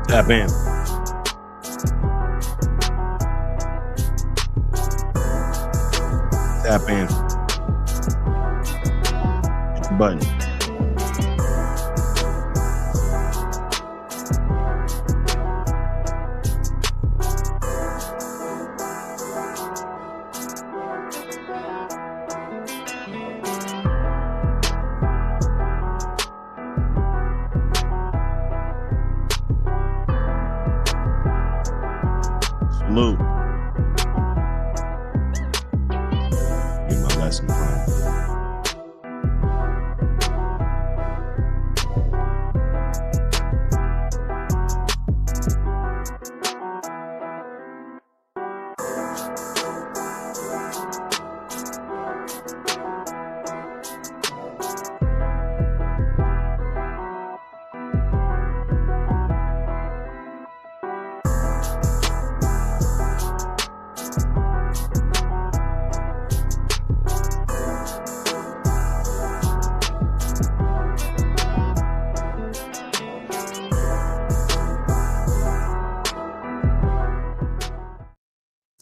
Tap in. Tap in. Hit the button. Salute. Get my lesson plan.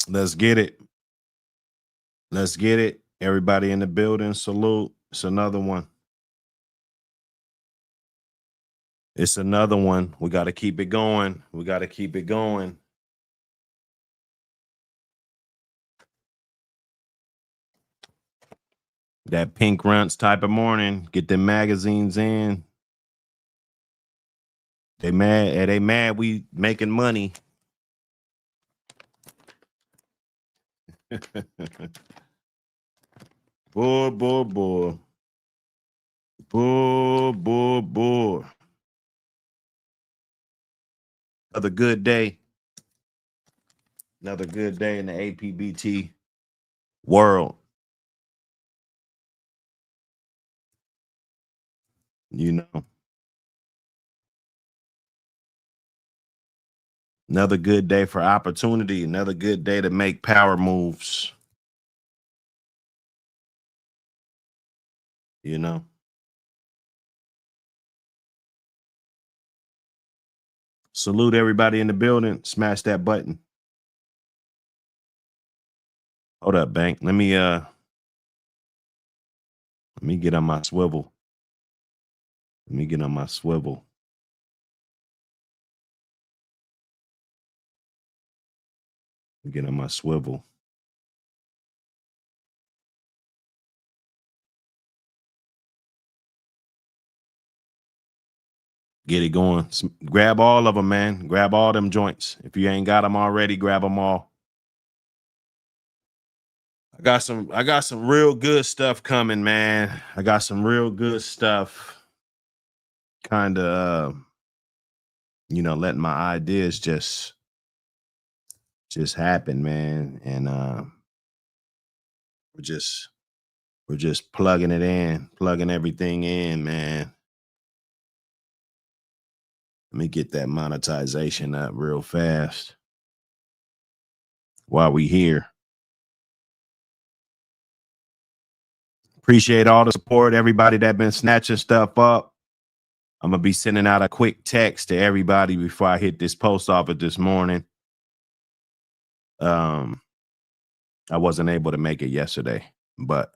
Let's get it. Let's get it. Everybody in the building, salute. It's another one. It's another one. We got to keep it going. We got to keep it going. That pink runts type of morning. Get them magazines in. They mad. They mad we making money. Boy, boy, boy. Boy, boy, boy. Another good day. Another good day in the APBT world. You know, another good day for opportunity, another good day to make power moves. You know, salute everybody in the building. Smash that button. Hold up, Bank. Let me get on my swivel. Let me get on my swivel. Get on my swivel. Get it going. Grab all of them, man. Grab all them joints. If you ain't got them already, grab them all. I got some real good stuff coming, man. I got some real good stuff. Kind of, letting my ideas just happen, man. And we're just plugging it in, plugging everything in, man. Let me get that monetization up real fast while we here. Appreciate all the support, everybody that been snatching stuff up. I'm gonna be sending out a quick text to everybody before I hit this post office this morning. I wasn't able to make it yesterday, but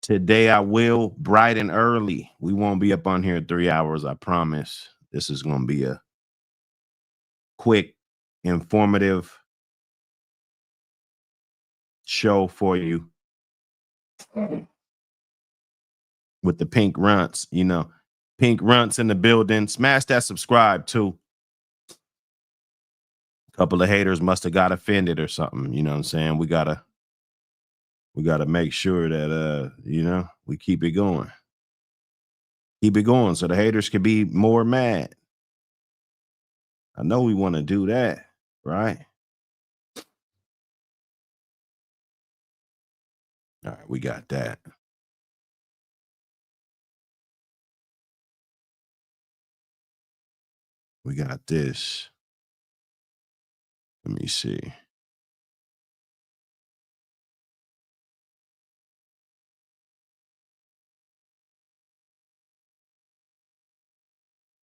today I will, bright and early. We won't be up on here 3 hours, I promise. This is gonna be a quick, informative show for you with the pink runts, pink runts in the building. Smash that subscribe too. A couple of haters must have got offended or something. You know what I'm saying? We gotta make sure that we keep it going. Keep it going so the haters can be more mad. I know we want to do that, right? All right, we got that. We got this. Let me see.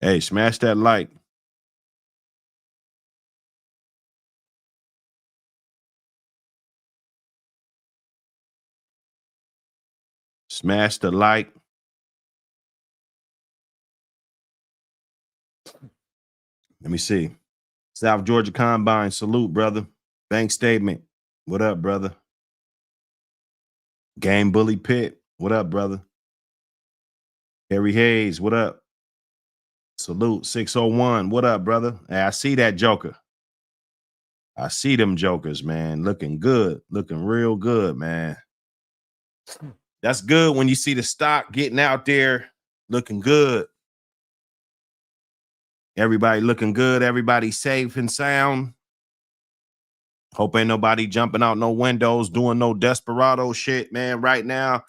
Hey, smash that like. Smash the like. Let me see. South Georgia Combine, salute, brother. Bank statement. What up, brother? Game Bully Pit. What up, brother? Harry Hayes, what up? Salute 601. What up, brother? Hey, I see that joker. I see them jokers, man. Looking good. Looking real good, man. That's good when you see the stock getting out there looking good. Everybody looking good. Everybody safe and sound. Hope ain't nobody jumping out no windows doing no desperado shit, man. Right now,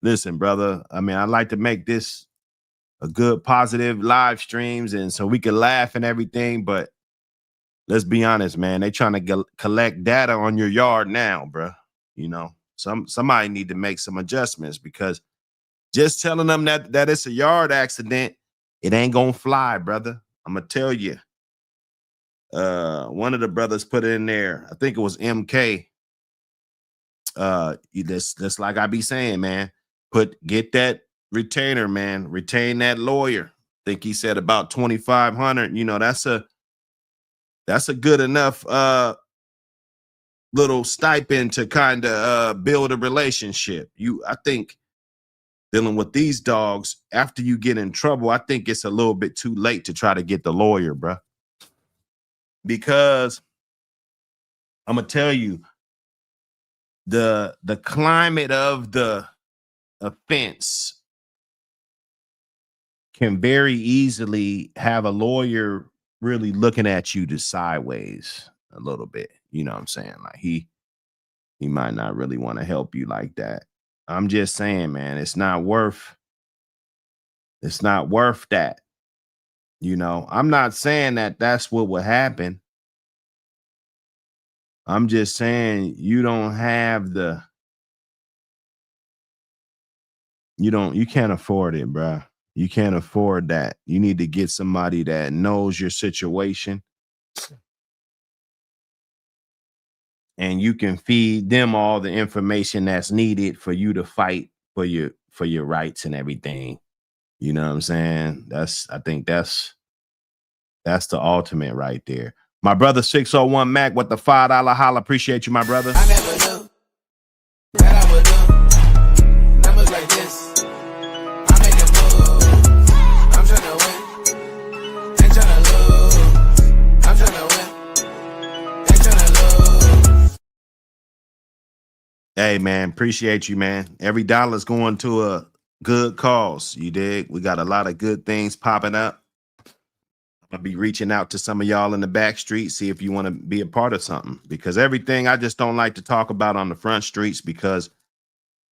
listen, brother. I mean, I like to make this a good, positive live streams, and so we can laugh and everything. But let's be honest, man. They trying to collect data on your yard now, bro. Somebody need to make some adjustments, because just telling them that it's a yard accident, it ain't gonna fly, brother. I'm gonna tell you. One of the brothers put it in there. I think it was MK. That's like I be saying, man. Get that retainer, man. Retain that lawyer. I think he said about 2,500. That's a good enough little stipend to kind of build a relationship. I think dealing with these dogs, after you get in trouble, I think it's a little bit too late to try to get the lawyer, bro. Because I'm gonna tell you, the climate of the offense can very easily have a lawyer really looking at you to sideways a little bit. You know what I'm saying? Like he might not really want to help you like that. I'm just saying, man, it's not worth It's not worth that. You know, I'm not saying that that's what would happen. I'm just saying you don't have the you can't afford it, bruh. You can't afford that. You need to get somebody that knows your situation and you can feed them all the information that's needed for you to fight for your rights and everything. You know what I'm saying? I think that's the ultimate right there. My brother 601 Mac with the $5 holla. Appreciate you, my brother. I never knew that I would do numbers like this. I make a move. I'm tryna win. Ain't tryna lose. I'm tryna win. Ain't tryna lose. Hey man, appreciate you, man. Every dollar's going to a good cause. You dig? We got a lot of good things popping up. I'll be reaching out to some of y'all in the back street, see if you want to be a part of something. Because everything I just don't like to talk about on the front streets because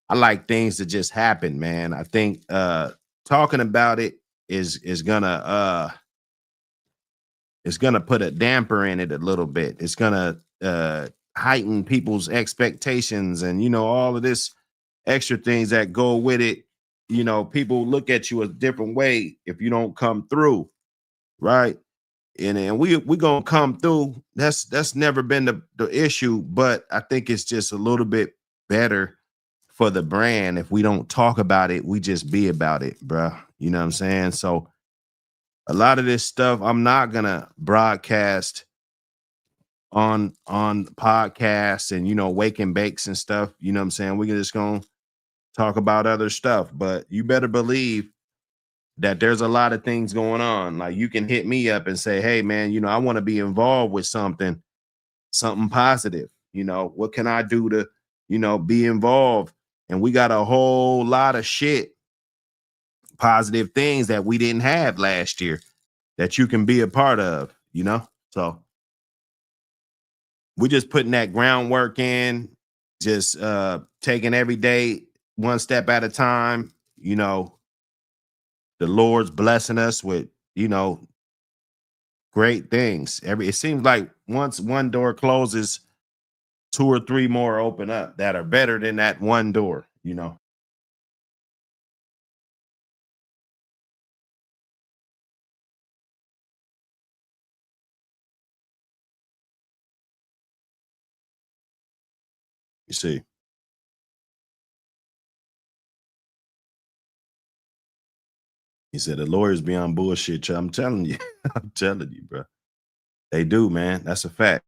I like things to just happen, man. I think talking about it is gonna put a damper in it a little bit. It's gonna heighten people's expectations and all of this extra things that go with it. People look at you a different way if you don't come through, right? And we gonna come through. That's never been the issue, but I think it's just a little bit better for the brand if we don't talk about it, we just be about it, bruh. You know what I'm saying? So a lot of this stuff I'm not gonna broadcast on podcasts and wake and bakes and stuff. You know what I'm saying? We're just gonna talk about other stuff, but you better believe that there's a lot of things going on. Like you can hit me up and say, hey man, I want to be involved with something positive. What can I do to, be involved? And we got a whole lot of shit, positive things that we didn't have last year that you can be a part of, So we're just putting that groundwork in, just taking every day one step at a time. The Lord's blessing us with, great things. It seems like once one door closes, two or three more open up that are better than that one door. You see, he said the lawyers be on bullshit. I'm telling you, I'm telling you, bro. They do, man. That's a fact.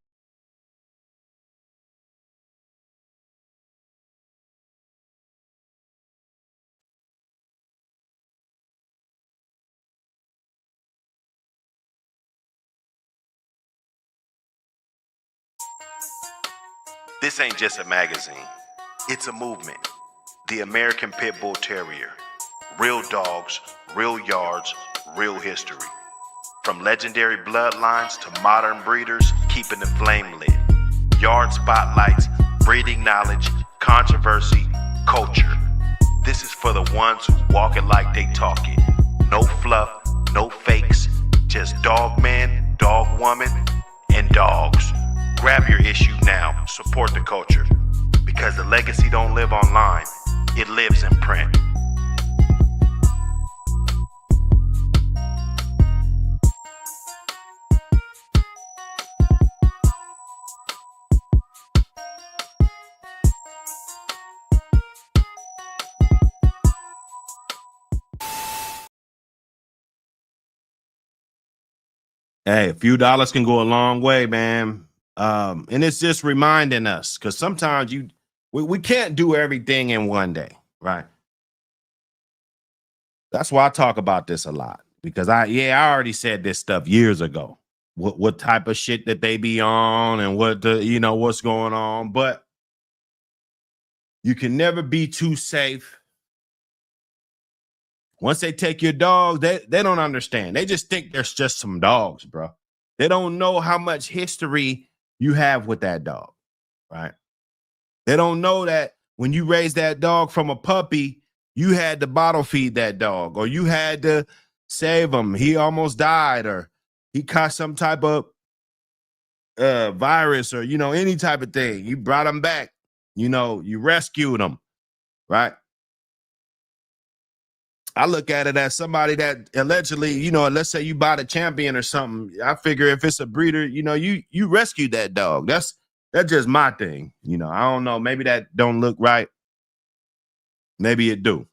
This ain't just a magazine. It's a movement. The American Pit Bull Terrier. Real dogs, real yards, real history. From legendary bloodlines to modern breeders, keeping the flame lit. Yard spotlights, breeding knowledge, controversy, culture. This is for the ones who walk it like they talk it. No fluff, no fakes, just dog man, dog woman, and dogs. Grab your issue now, support the culture. Because the legacy don't live online, it lives in print. Hey, a few dollars can go a long way, man. And it's just reminding us because sometimes we can't do everything in one day, right? That's why I talk about this a lot because I already said this stuff years ago. What type of shit that they be on and what's going on, but you can never be too safe. Once they take your dog, they don't understand. They just think there's just some dogs, bro. They don't know how much history you have with that dog, right? They don't know that when you raise that dog from a puppy, you had to bottle feed that dog, or you had to save him. He almost died, or he caught some type of virus, or any type of thing. You brought him back. You rescued him, right? I look at it as somebody that allegedly, let's say you bought a champion or something. I figure if it's a breeder, you rescued that dog. That's just my thing. I don't know. Maybe that don't look right. Maybe it do.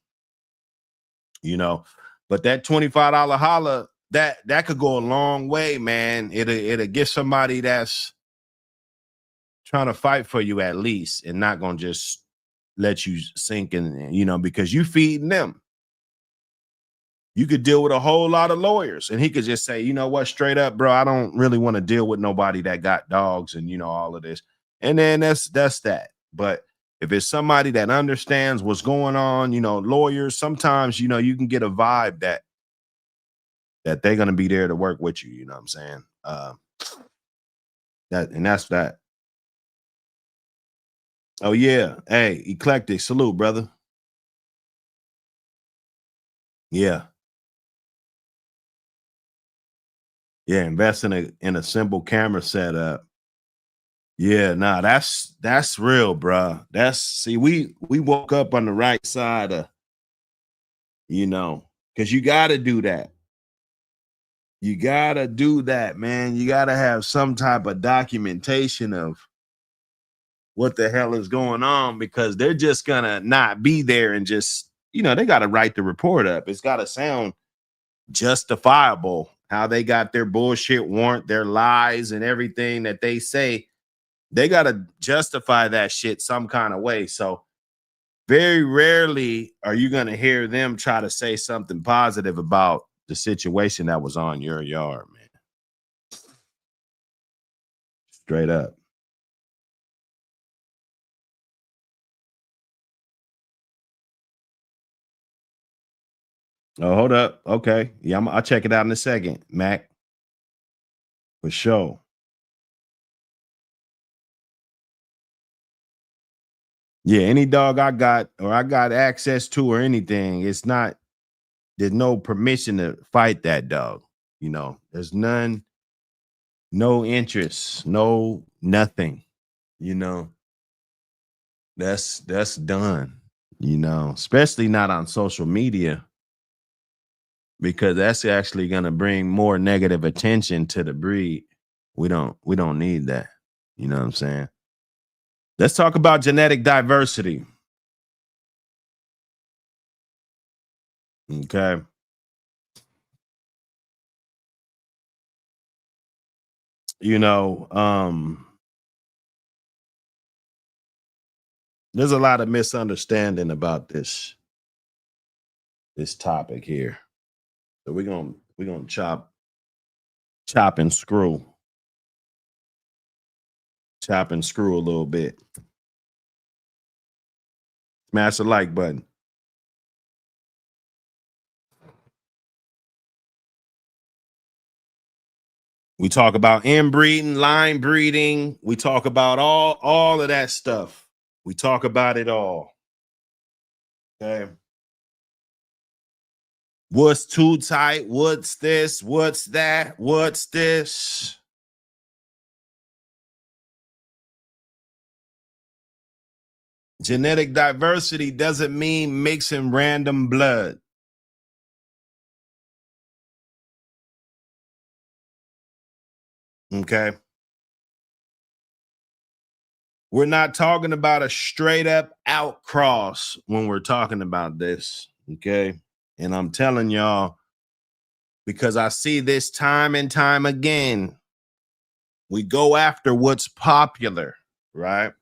But that $25 holla, that could go a long way, man. It'll get somebody that's trying to fight for you at least, and not gonna just let you sink in, because you feeding them. You could deal with a whole lot of lawyers, and he could just say, you know what, straight up, bro, I don't really want to deal with nobody that got dogs and all of this. And then that's that. But if it's somebody that understands what's going on, lawyers, sometimes, you can get a vibe that they're going to be there to work with you. You know what I'm saying? That's that. Oh, yeah. Hey, Eclectic, salute, brother. Yeah. Yeah, invest in a simple camera setup. Yeah, nah, that's real, bro. We woke up on the right side of, because you got to do that. You got to do that, man. You got to have some type of documentation of what the hell is going on, because they're just going to not be there and just, they got to write the report up. It's got to sound justifiable how they got their bullshit warrant, their lies and everything that they say. They got to justify that shit some kind of way. So very rarely are you going to hear them try to say something positive about the situation that was on your yard, man. Straight up. Oh, hold up. Okay. Yeah, I'll check it out in a second, Mac. For sure. Yeah, any dog I got access to or anything, there's no permission to fight that dog. There's none, no interest, no nothing. That's done. Especially not on social media, because that's actually going to bring more negative attention to the breed. We don't need that. You know what I'm saying? Let's talk about genetic diversity. Okay. There's a lot of misunderstanding about this topic here. So we're gonna chop and screw. Chop and screw a little bit. Smash the like button. We talk about inbreeding, line breeding. We talk about all of that stuff. We talk about it all. Okay. What's too tight? What's this? What's that? What's this? Genetic diversity doesn't mean mixing random blood. Okay. We're not talking about a straight up outcross when we're talking about this. Okay. And I'm telling y'all, because I see this time and time again, we go after what's popular, right?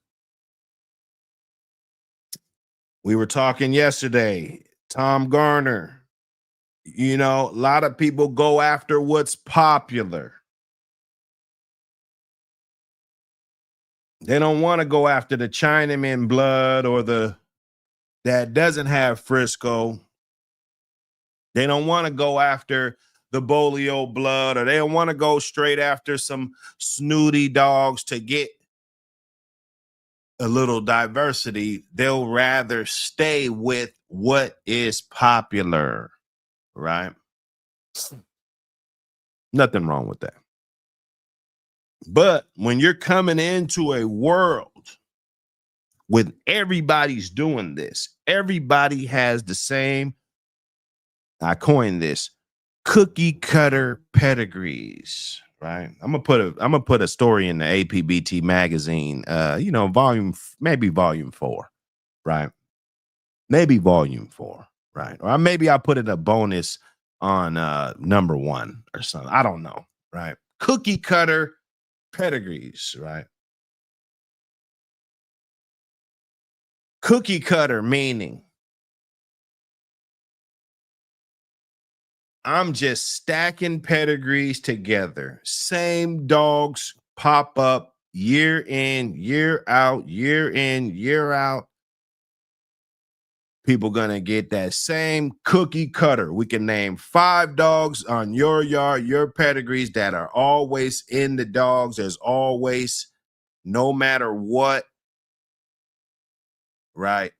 We were talking yesterday, Tom Garner. A lot of people go after what's popular. They don't want to go after the Chinaman blood or that doesn't have Frisco. They don't want to go after the Bolio blood, or they don't want to go straight after some snooty dogs to get a little diversity. They'll rather stay with what is popular, right? Nothing wrong with that. But when you're coming into a world with everybody's doing this, everybody has the same, I coined this, cookie cutter pedigrees, right? I'm gonna put a story in the APBT magazine, you know, maybe volume 4, right? Maybe volume 4, right? Or maybe I'll put it a bonus on number 1 or something. I don't know, right? Cookie cutter pedigrees, right? Cookie cutter meaning I'm just stacking pedigrees together. Same dogs pop up year in, year out, year in, year out. People gonna get that same cookie cutter. We can name 5 dogs on your yard, your pedigrees that are always in the dogs. There's always, no matter what, right?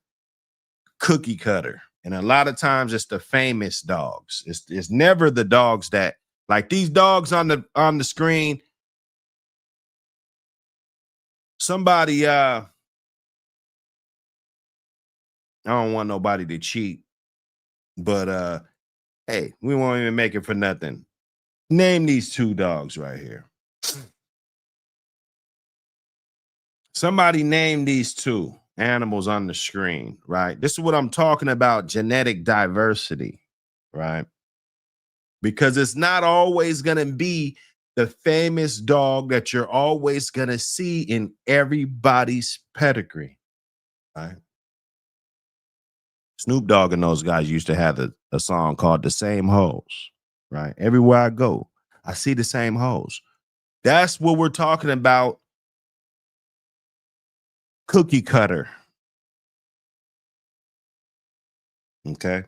Cookie cutter. And a lot of times it's the famous dogs. It's never the dogs that, like these dogs on the screen. Somebody I don't want nobody to cheat, but hey, we won't even make it for nothing. Name these 2 dogs right here. Somebody name these 2 animals on the screen, right? This is what I'm talking about, genetic diversity, right? Because it's not always going to be the famous dog that you're always going to see in everybody's pedigree, right? Snoop Dogg and those guys used to have a song called The Same Hoes, right? Everywhere I go, I see the same hoes. That's what we're talking about. Cookie cutter. Okay.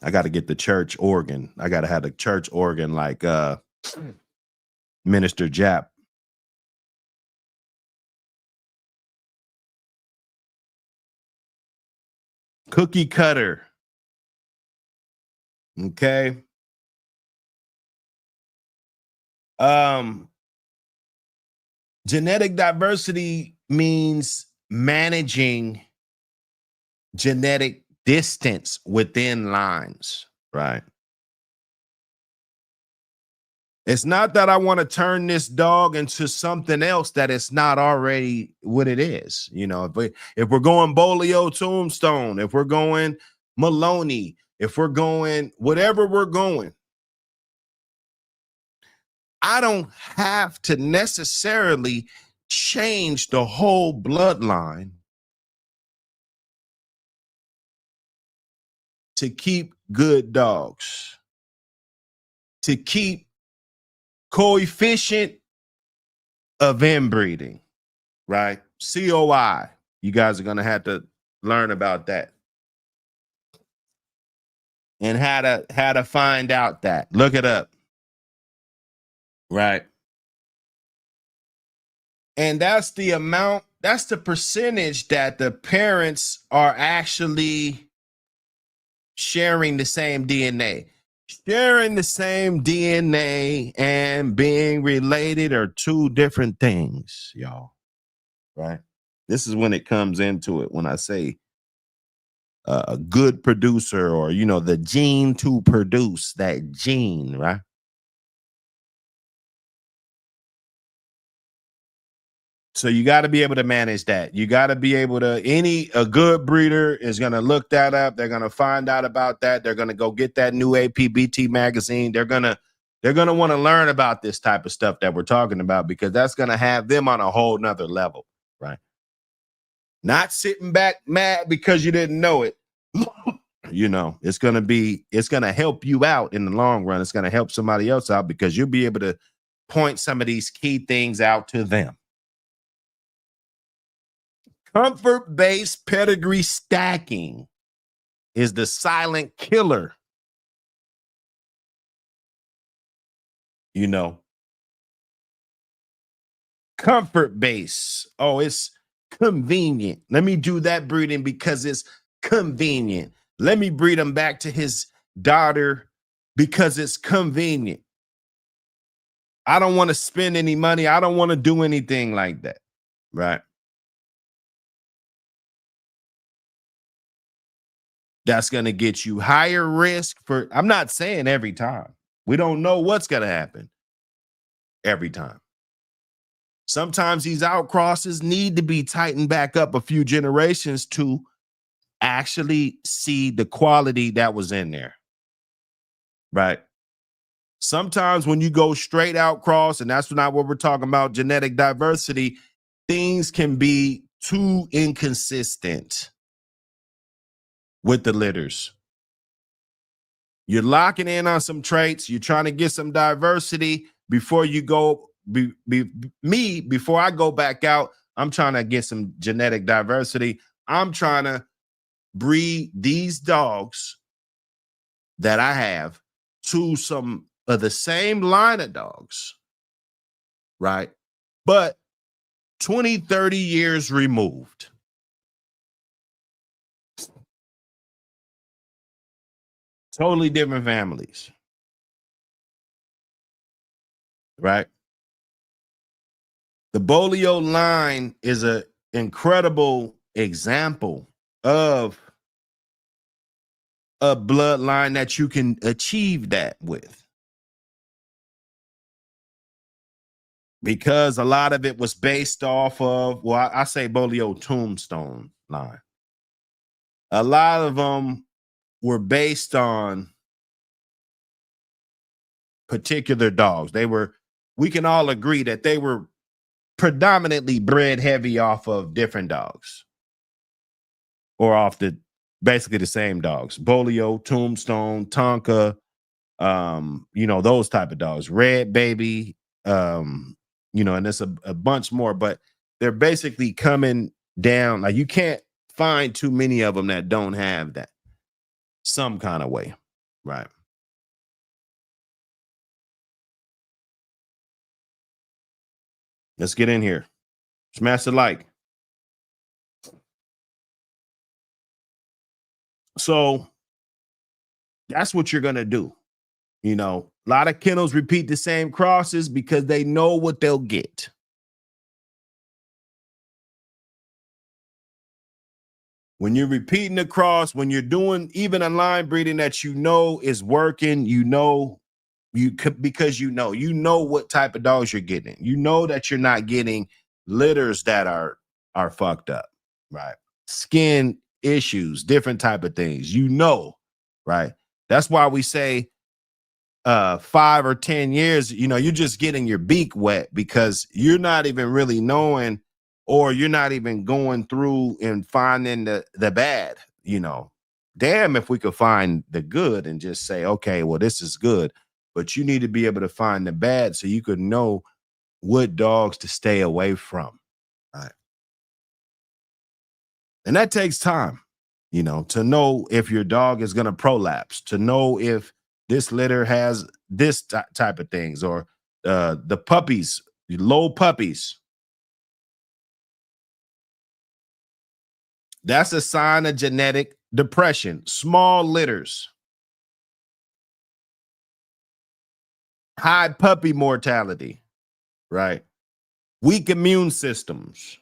I got to get the church organ. I got to have the church organ like Minister Jap. Cookie cutter. Okay. Genetic diversity means managing genetic distance within lines, right? It's not that I want to turn this dog into something else that it's not already what it is. You know, if we're going Bolio Tombstone, if we're going Maloney, if we're going whatever we're going, I don't have to necessarily change the whole bloodline to keep good dogs, to keep coefficient of inbreeding, right? COI. You guys are going to have to learn about that and how to find out that. Look it up, right? And that's the amount, that's the percentage that the parents are actually sharing the same DNA. Sharing the same DNA and being related are 2 different things, y'all. Right? This is when it comes into it. When I say a good producer, or you know, the gene to produce that gene, right? So you got to be able to manage that. You got to be able to, a good breeder is going to look that up. They're going to find out about that. They're going to go get that new APBT magazine. They're going to want to learn about this type of stuff that we're talking about, because that's going to have them on a whole nother level, right? Not sitting back mad because you didn't know it. You know, it's going to help you out in the long run. It's going to help somebody else out because you'll be able to point some of these key things out to them. Comfort-based pedigree stacking is the silent killer. You know, comfort base. Oh, it's convenient. Let me do that breeding because it's convenient. Let me breed him back to his daughter because it's convenient. I don't want to spend any money. I don't want to do anything like that. Right. That's going to get you higher risk for, I'm not saying every time. We don't know what's going to happen every time. Sometimes these outcrosses need to be tightened back up a few generations to actually see the quality that was in there. Right. Sometimes when you go straight out cross, and that's not what we're talking about, genetic diversity, things can be too inconsistent with the litters. You're locking in on some traits. You're trying to get some diversity before you go. Before I go back out, I'm trying to get some genetic diversity. I'm trying to breed these dogs that I have to some of the same line of dogs, right? But 20, 30 years removed. Totally different families, right? The Bolio line is an incredible example of a bloodline that you can achieve that with. Because a lot of it was based off of, well, I say Bolio tombstone line. A lot of them were based on particular dogs. We can all agree that they were predominantly bred heavy off of different dogs. Or off basically the same dogs. Bolio, Tombstone, Tonka, those type of dogs. Red Baby, and there's a bunch more, but they're basically coming down. Like you can't find too many of them that don't have that some kind of way, right? Let's get in here. Smash the like. So that's what you're gonna do. A lot of kennels repeat the same crosses because they know what they'll get. When you're repeating the cross, when you're doing even a line breeding that is working, because you know what type of dogs you're getting. You know that you're not getting litters that are fucked up, right? Skin issues, different type of things, right? That's why we say 5 or 10 years, you're just getting your beak wet because you're not even really knowing, or you're not even going through and finding the bad. Damn if we could find the good and just say, okay, well, this is good. But you need to be able to find the bad so you could know what dogs to stay away from. Right. And that takes time, to know if your dog is going to prolapse, to know if this litter has this type of things, or the puppies, low puppies. That's a sign of genetic depression. Small litters. High puppy mortality, right? Weak immune systems.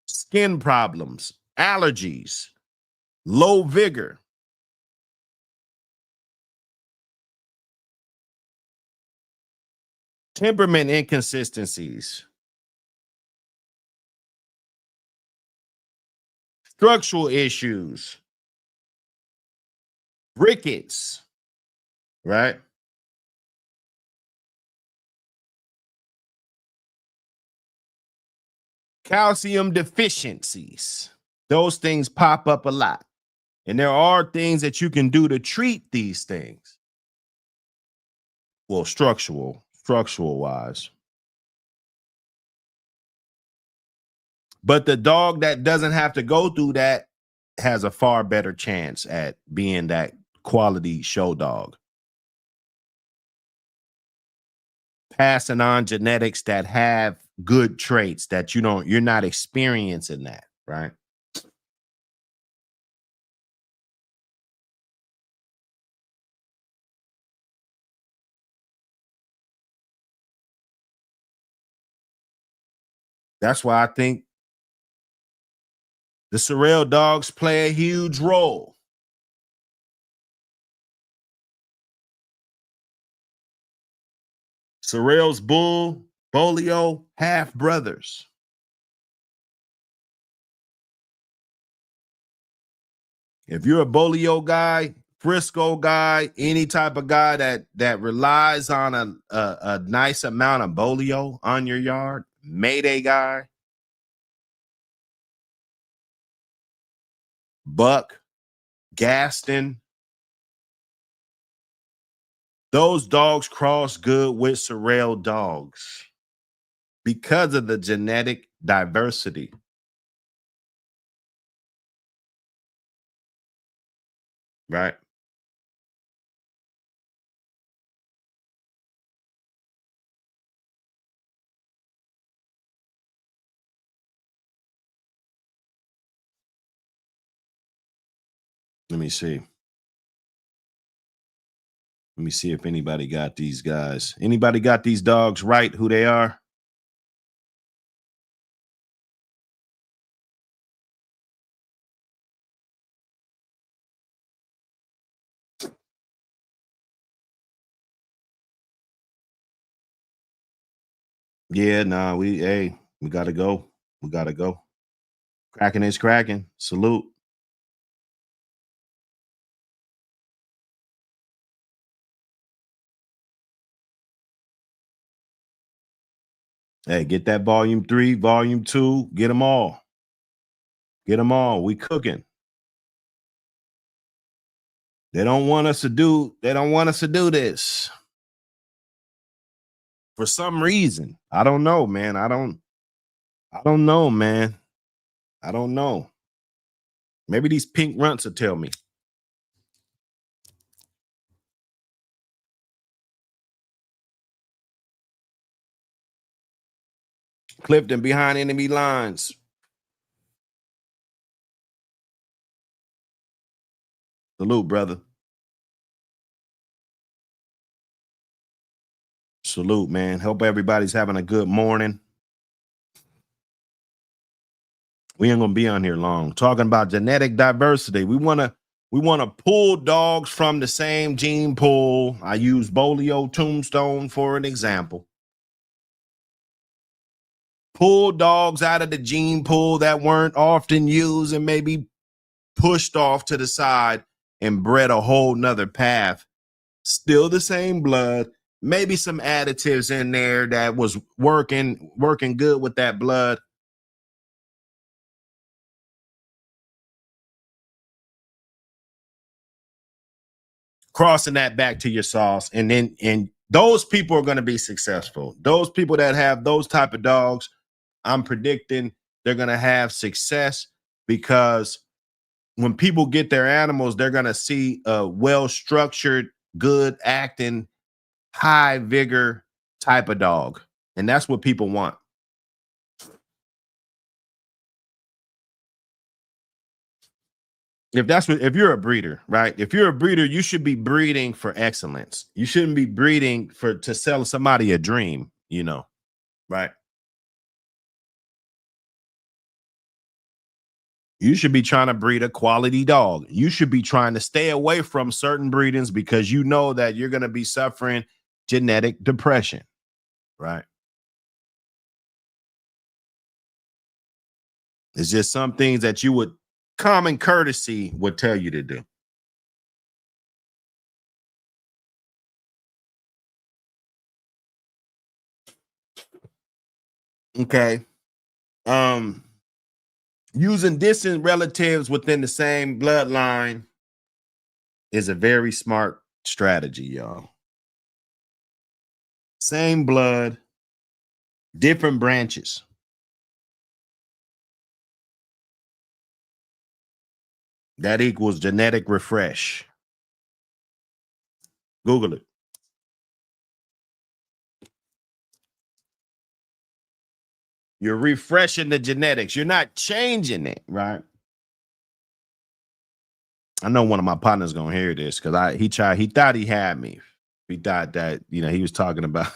Skin problems, allergies, low vigor. Temperament inconsistencies. Structural issues. Rickets, right? Calcium deficiencies. Those things pop up a lot. And there are things that you can do to treat these things. Well, structural wise. But the dog that doesn't have to go through that has a far better chance at being that quality show dog. Passing on genetics that have good traits that you're not experiencing that, right? That's why I think the Sorrel dogs play a huge role. Sorrel's bull, Bolio, half brothers. If you're a Bolio guy, Frisco guy, any type of guy that relies on a nice amount of Bolio on your yard, Mayday guy, Buck, Gaston, those dogs cross good with Sorrel dogs because of the genetic diversity. Right? Let me see. Let me see if anybody got these guys. Anybody got these dogs right, who they are? Yeah, nah, we gotta go. We gotta go. Cracking is cracking. Salute. Hey, get that volume 3, volume 2, get them all. Get them all. We cooking. They don't want us to do this. For some reason. I don't know, man. I don't know, man. I don't know. Maybe these pink runts will tell me. Clifton behind enemy lines. Salute, brother. Salute, man. Hope everybody's having a good morning. We ain't gonna be on here long. Talking about genetic diversity. We wanna pull dogs from the same gene pool. I use Bolio Tombstone for an example. Pull dogs out of the gene pool that weren't often used and maybe pushed off to the side and bred a whole nother path. Still the same blood, maybe some additives in there that was working good with that blood. Crossing that back to your sauce, and those people are going to be successful. Those people that have those type of dogs, I'm predicting they're going to have success, because when people get their animals, they're going to see a well-structured, good acting, high vigor type of dog. And that's what people want. If you're a breeder, right? If you're a breeder, you should be breeding for excellence. You shouldn't be breeding to sell somebody a dream, right? You should be trying to breed a quality dog. You should be trying to stay away from certain breedings because you know that you're going to be suffering genetic depression, right? It's just some things that common courtesy would tell you to do. Okay. Using distant relatives within the same bloodline is a very smart strategy, y'all. Same blood, different branches. That equals genetic refresh. Google it. You're refreshing the genetics. You're not changing it, right? I know one of my partners gonna hear this because he thought he had me. He thought that he was talking about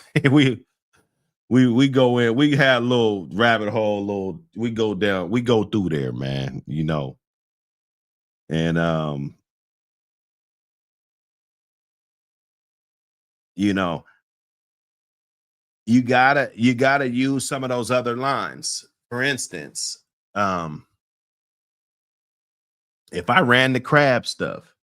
we go in, we had a little rabbit hole, we go down, we go through there, man, you know. And you know, you gotta use some of those other lines. For instance, if I ran the crab stuff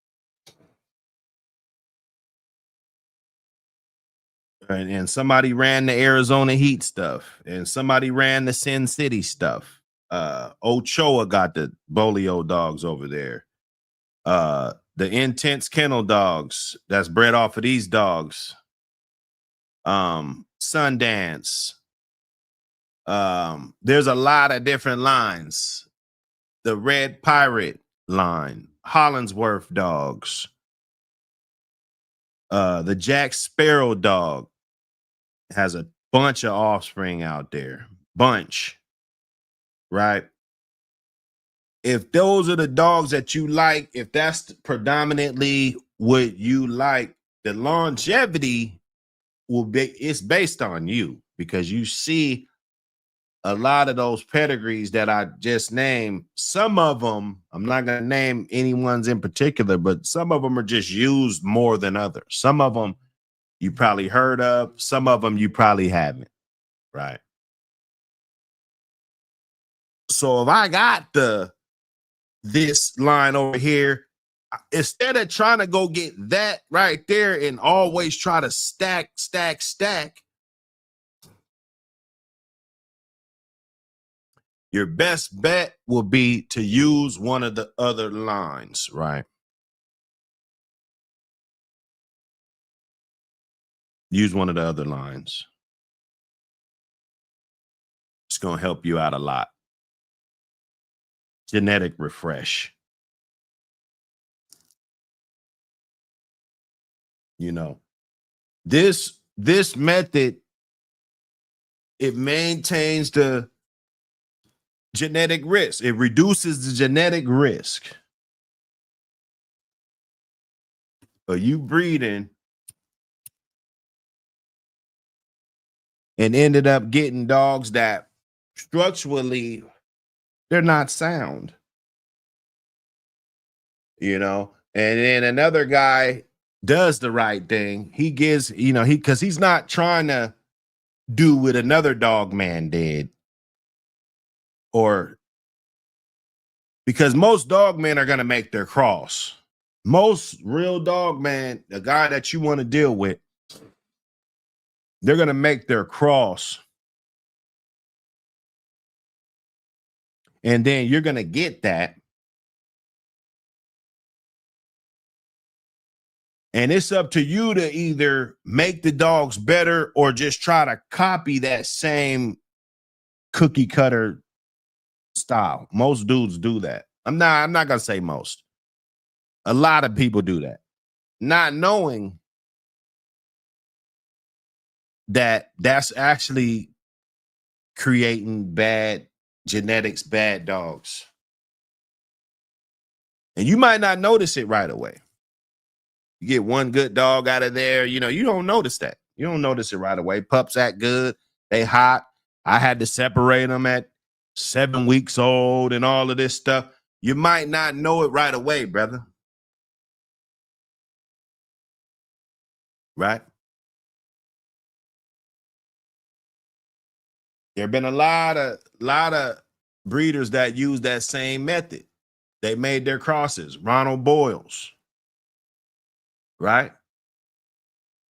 and somebody ran the Arizona Heat stuff and somebody ran the Sin City stuff, Ochoa got the Bolio dogs over there. The Intense Kennel dogs that's bred off of these dogs. Sundance. There's a lot of different lines. The Red Pirate line, Hollingsworth dogs, the Jack Sparrow dog has a bunch of offspring out there. Bunch, right? If those are the dogs that you like, if that's predominantly what you like, the longevity will be, it's based on you, because you see a lot of those pedigrees that I just named. Some of them, I'm not going to name any ones in particular, but some of them are just used more than others. Some of them you probably heard of, some of them you probably haven't, right? So if I got this line over here, instead of trying to go get that right there and always try to stack, your best bet will be to use one of the other lines, right? Use one of the other lines. It's going to help you out a lot. Genetic refresh. You know, this method, it maintains the genetic risk. It reduces the genetic risk of you breeding and ended up getting dogs that structurally they're not sound, you know. And then another guy does the right thing. He gives, you know, because he's not trying to do what another dog man did, or because most dog men are going to make their cross. Most real dog man, the guy that you want to deal with, they're going to make their cross. And then you're going to get that. And it's up to you to either make the dogs better or just try to copy that same cookie cutter style. Most dudes do that. I'm not going to say most. A lot of people do that, not knowing that that's actually creating bad genetics, bad dogs. And you might not notice it right away. You get one good dog out of there, you know, you don't notice that. You don't notice it right away. Pups act good. They hot. I had to separate them at 7 weeks old and all of this stuff. You might not know it right away, brother. Right? There have been a lot of breeders that use that same method. They made their crosses. Ronald Boyles, right?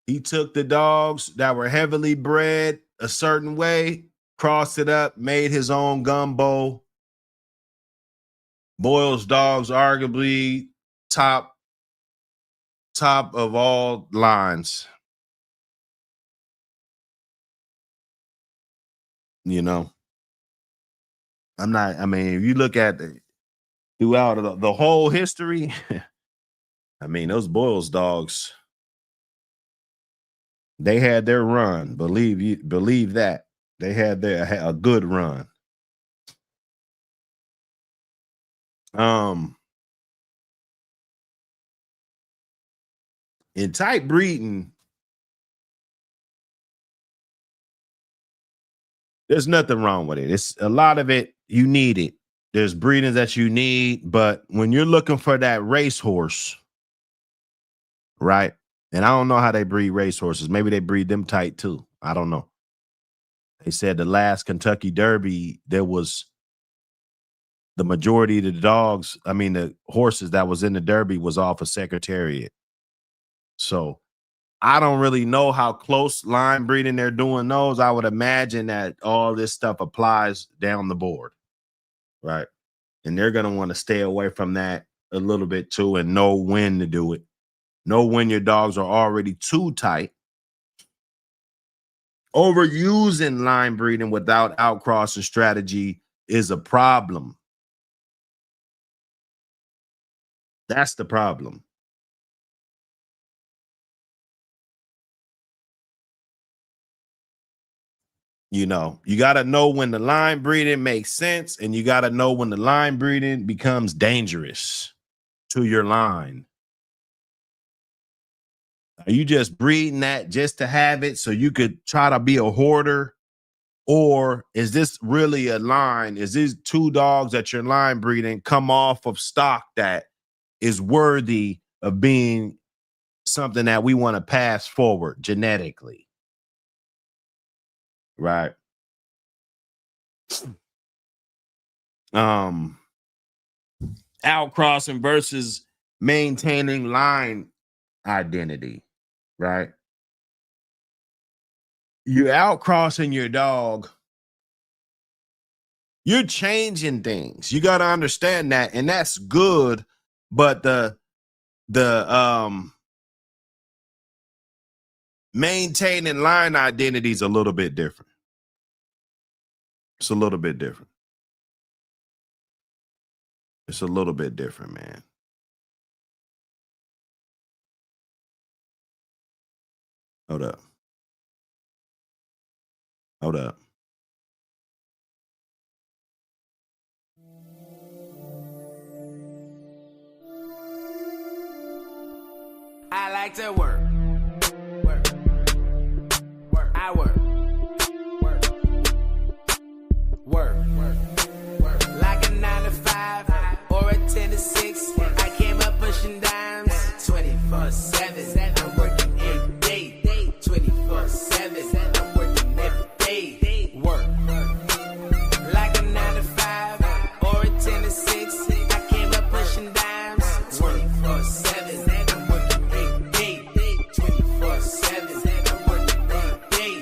He took the dogs that were heavily bred a certain way, crossed it up, made his own gumbo. Boyle's dogs arguably top of all lines. You know, I mean, if you look at throughout the whole history, I mean, those Boyle's dogs, they had their run. Believe that. They had a good run. In type breeding, There's nothing wrong with it. It's a lot of it. You need it. There's breedings that you need, but when you're looking for that racehorse, right? And I don't know how they breed racehorses. Maybe they breed them tight too. I don't know. They said the last Kentucky Derby, there was the majority of the dogs, I mean, the horses that was in the Derby was off a Secretariat. So I don't really know how close line breeding they're doing those. I would imagine that all this stuff applies down the board, right? And they're going to want to stay away from that a little bit too and know when to do it. Know when your dogs are already too tight. Overusing line breeding without outcrossing strategy is a problem. That's the problem. You know, you got to know when the line breeding makes sense, and you got to know when the line breeding becomes dangerous to your line. Are you just breeding that just to have it so you could try to be a hoarder? Or is this really a line? Is these two dogs that you're line breeding come off of stock that is worthy of being something that we want to pass forward genetically? Right. Outcrossing versus maintaining line identity, right? You're outcrossing your dog. You're changing things. You got to understand that, and that's good. But the maintaining line identity is a little bit different. It's a little bit different. It's a little bit different, man. Hold up. Hold up. I like to work. Work. Work. I work. Work. Work. Work. Work. Like a 9 to 5 or a 10 to 6. I came up pushing dimes 24/7. I'm working every day. 24/7. I'm working every day. Work. Like a 9 to 5 or a 10 to 6. I came up pushing dimes 24/7. I'm working every day. 24/7. I'm working every day.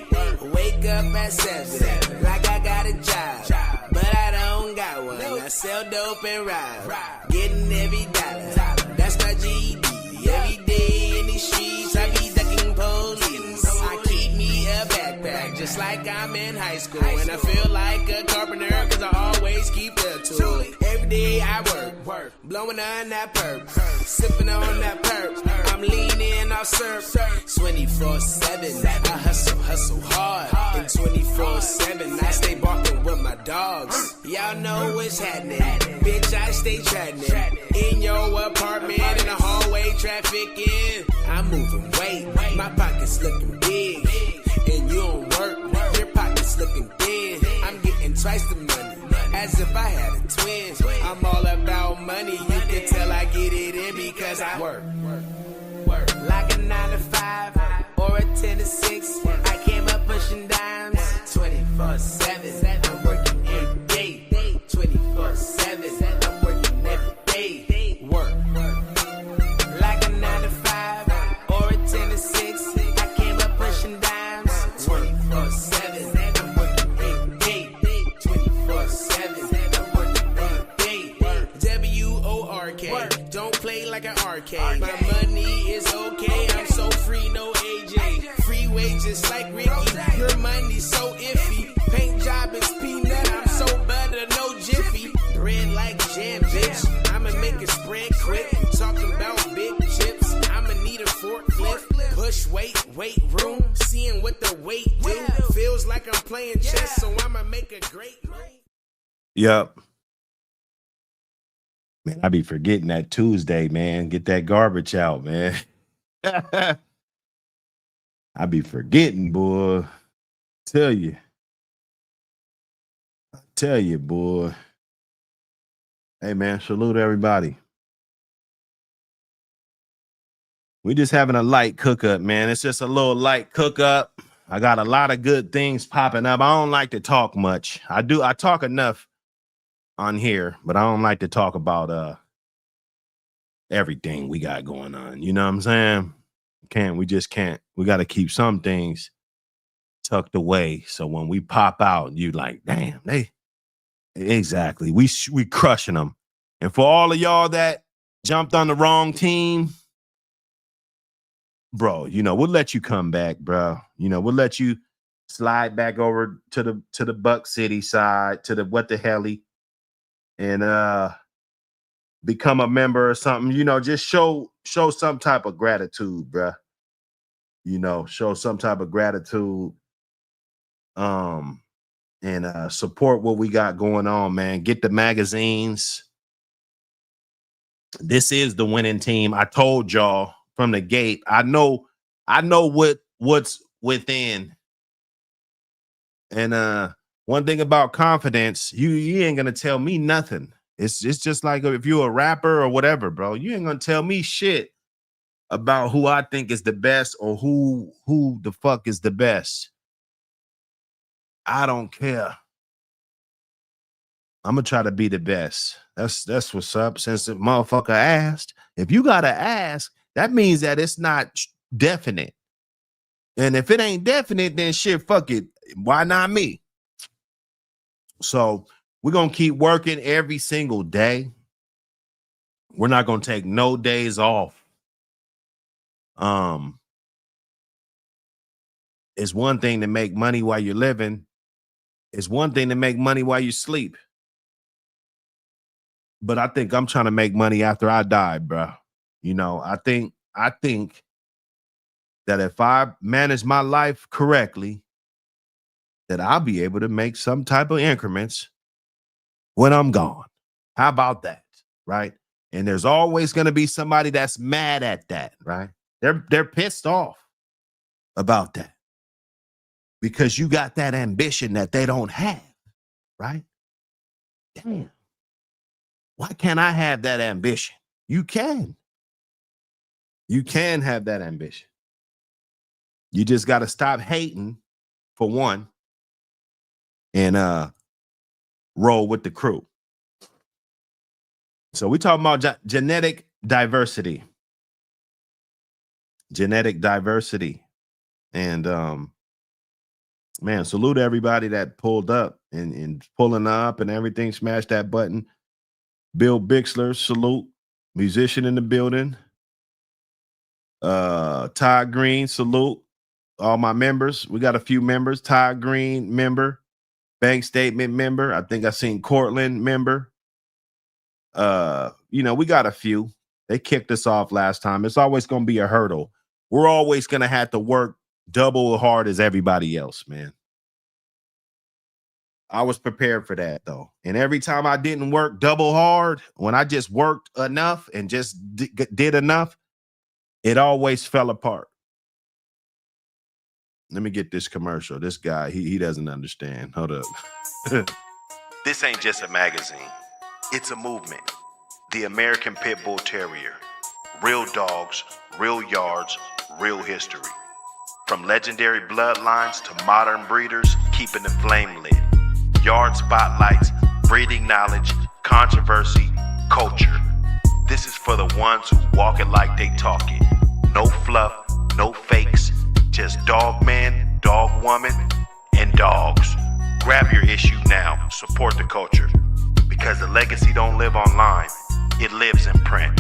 Wake up at 7 like I got a job, but I don't got one. I sell dope and ride, getting every dollar. That's my GD. Every day in these streets, I be ducking police. I keep me a backpack, just like I'm in high school. And I feel like a carpenter, cause I always keep the tool. Every day I work, blowing on that perp, sipping on that perp. I'm leaning off surf, 24/7. I hustle hard, and 24/7. I stay barking with my dogs. Y'all know what's happening, bitch. I stay tracking in your apartment, in the hallway, trafficking. I'm moving weight, my pockets looking big, and you don't work, your pockets looking thin. I'm getting twice the money, as if I had a twin. I'm all about money, you can tell I get it in because I work. Like a 9 to 5 or a 10 to 6. I came up pushing dimes 24/7. I'm working every day. 24/7. I'm working every day. Work. Like a 9 to 5 or a 10 to 6. I came up pushing dimes 24/7. I'm working every day. 24/7. I'm working every day. WORK. Don't play like an arcade. My money is okay. I'm so free, no AJ. Free wages like Ricky. Your money's so iffy. Paint job is peanut. I'm so butter, no jiffy. Bread like jam, bitch. I'ma make it spread quick. Talking about big chips. I'ma need a forklift. Push weight room. Seeing what the weight do. Feels like I'm playing chess, so I'ma make a great move. Yep. Man, I be forgetting that Tuesday, man. Get that garbage out, man. I be forgetting, boy. Tell you. Tell you, boy. Hey, man, salute everybody. We just having a light cook up, man. It's just a little light cook up. I got a lot of good things popping up. I don't like to talk much. I talk enough on here, but I don't like to talk about everything we got going on. You know what I'm saying? We just can't. We got to keep some things tucked away. So when we pop out, you like, damn, exactly. We crushing them. And for all of y'all that jumped on the wrong team, bro, we'll let you come back, bro. We'll let you slide back over to the Buck City side, to the what the helly, and become a member or something. Just show some type of gratitude, bro. Show some type of gratitude. And support what we got going on, man. Get the magazines. This is the winning team. I told y'all from the gate. I know what's within. And one thing about confidence, you ain't gonna tell me nothing. It's just like if you're a rapper or whatever, bro. You ain't gonna tell me shit about who I think is the best or who the fuck is the best. I don't care. I'm gonna try to be the best. That's what's up. Since the motherfucker asked, if you gotta ask, that means that it's not definite. And if it ain't definite, then shit, fuck it. Why not me? So we're gonna keep working every single day. We're not gonna take no days off. It's one thing to make money while you're living. It's one thing to make money while you sleep. But I think I'm trying to make money after I die, bro. I think that if I manage my life correctly, that I'll be able to make some type of increments when I'm gone. How about that? Right? And there's always going to be somebody that's mad at that, right? They're pissed off about that because you got that ambition that they don't have, right? Damn. Why can't I have that ambition? You can. You can have that ambition. You just got to stop hating, for one, and roll with the crew. So we talking about genetic diversity. Genetic diversity. And man, salute to everybody that pulled up and pulling up and everything. Smash that button. Bill Bixler, salute. Musician in the building. Todd Green, salute. All my members. We got a few members. Todd Green, member. Bank Statement, member. I think I seen Cortland, member. We got a few. They kicked us off last time. It's always going to be a hurdle. We're always going to have to work double as hard as everybody else, man. I was prepared for that, though. And every time I didn't work double hard, when I just worked enough and just did enough, it always fell apart. Let me get this commercial. This guy, he doesn't understand. Hold up. This ain't just a magazine. It's a movement. The American Pit Bull Terrier. Real dogs, real yards, real history. From legendary bloodlines to modern breeders, keeping the flame lit. Yard spotlights, breeding knowledge, controversy, culture. This is for the ones who walk it like they talk it. No fluff, no fakes, just dog man, dog woman, and dogs. Grab your issue now, support the culture. Because the legacy don't live online, it lives in print.